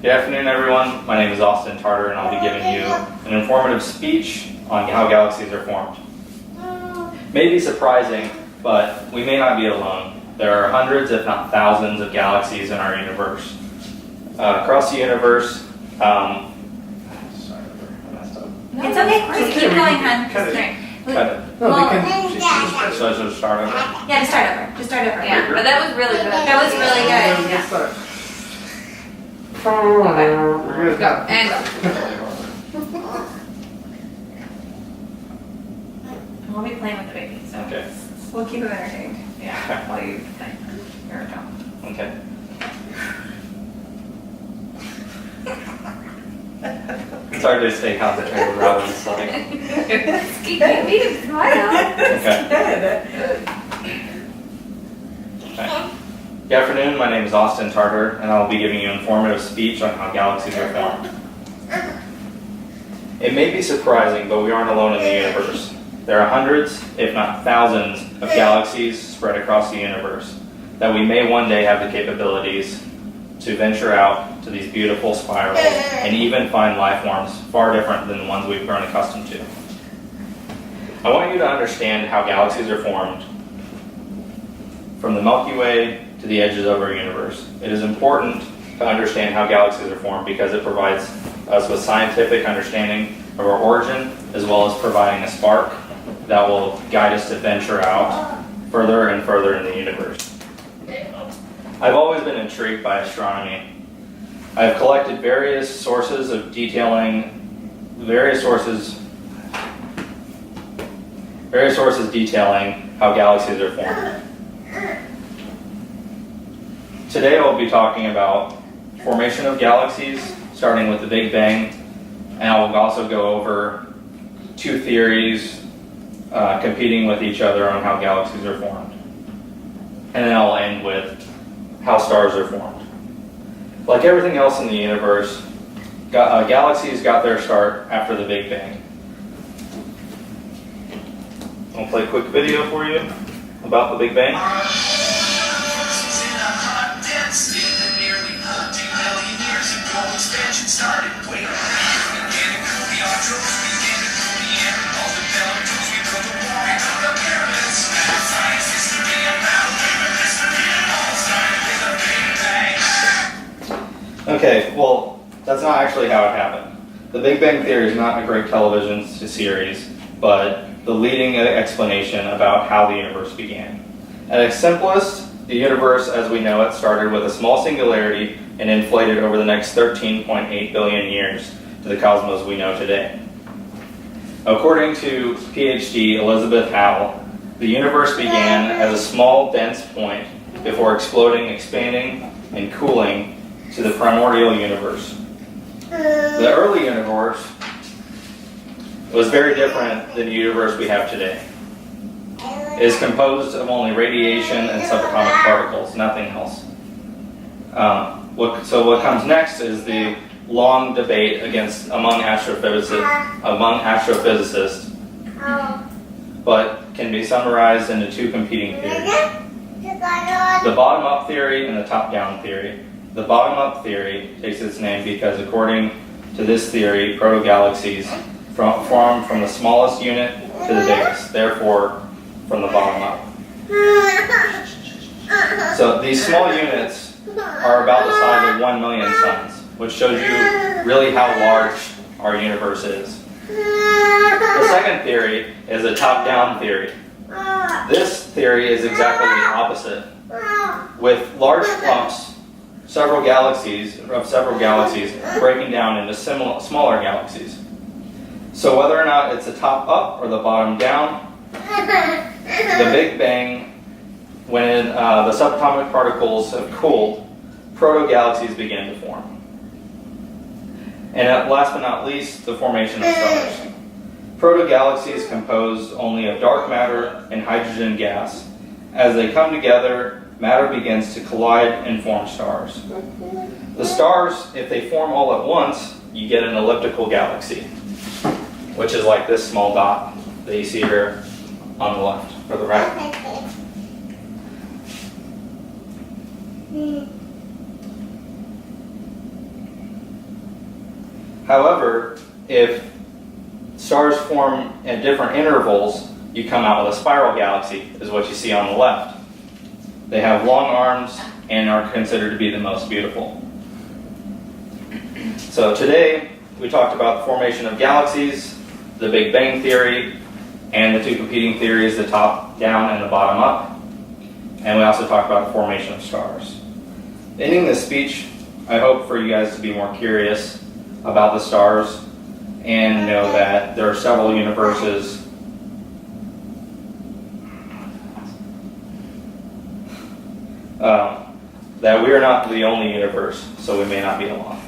Good afternoon, everyone. My name is Austen and I'll be giving you an informative speech on how galaxies are formed. May be surprising, but we may not be alone. There are hundreds, if not thousands, of galaxies in our universe. Across the universe, sorry, I messed up. It's okay. Just keep going, hon. Cut it. So I should start over? Yeah, just start over. Just start over. Yeah, but that was really good. That was really good. Yeah. Start. Okay. Go. And go. We'll be playing with the baby, so Okay. we'll keep him entertained. Yeah, while you think. Here we go. Okay. It's hard to stay concentrated rather than like. Keep me smile. Okay. Good afternoon, my name is Austen Tartar, and I'll be giving you an informative speech on how galaxies are formed. It may be surprising, but we aren't alone in the universe. There are hundreds, if not thousands, of galaxies spread across the universe that we may one day have the capabilities to venture out to these beautiful spirals and even find life forms far different than the ones we've grown accustomed to. I want you to understand how galaxies are formed from the Milky Way to the edges of our universe. It is important to understand how galaxies are formed because it provides us with scientific understanding of our origin, as well as providing a spark that will guide us to venture out further and further in the universe. I've always been intrigued by astronomy. I have collected various sources detailing how galaxies are formed. Today I'll be talking about formation of galaxies, starting with the Big Bang, and I will also go over two theories competing with each other on how galaxies are formed. And then I'll end with how stars are formed. Like everything else in the universe, galaxies got their start after the Big Bang. I'll play a quick video for you about the Big Bang. Okay, well, that's not actually how it happened. The Big Bang Theory is not a great television series, but the leading explanation about how the universe began. At its simplest, the universe as we know it started with a small singularity and inflated over the next 13.8 billion years to the cosmos we know today. According to PhD Elizabeth Howell, the universe began as a small, dense point before exploding, expanding, and cooling to the primordial universe. The early universe was very different than the universe we have today. It is composed of only radiation and subatomic particles, nothing else. So what comes next is the long debate among astrophysicists, but can be summarized into two competing theories: the bottom-up theory and the top-down theory. The bottom-up theory takes its name because, according to this theory, protogalaxies form from the smallest unit to the biggest, therefore from the bottom up. So these small units are about the size of 1 million suns, which shows you really how large our universe is. The second theory is a top-down theory. This theory is exactly the opposite. With large clumps, several galaxies breaking down into smaller galaxies. So whether or not it's the top up or the bottom down, the Big Bang, when the subatomic particles have cooled, protogalaxies began to form. And last but not least, the formation of stars. Protogalaxies composed only of dark matter and hydrogen gas. As they come together, matter begins to collide and form stars. The stars, if they form all at once, you get an elliptical galaxy, which is like this small dot that you see here on the left or the right. However, if stars form at different intervals, you come out with a spiral galaxy, is what you see on the left. They have long arms and are considered to be the most beautiful. So today, we talked about the formation of galaxies, the Big Bang Theory, and the two competing theories, the top down and the bottom up. And we also talked about the formation of stars. Ending this speech, I hope for you guys to be more curious about the stars and know that there are several universes that we are not the only universe, so we may not be alone.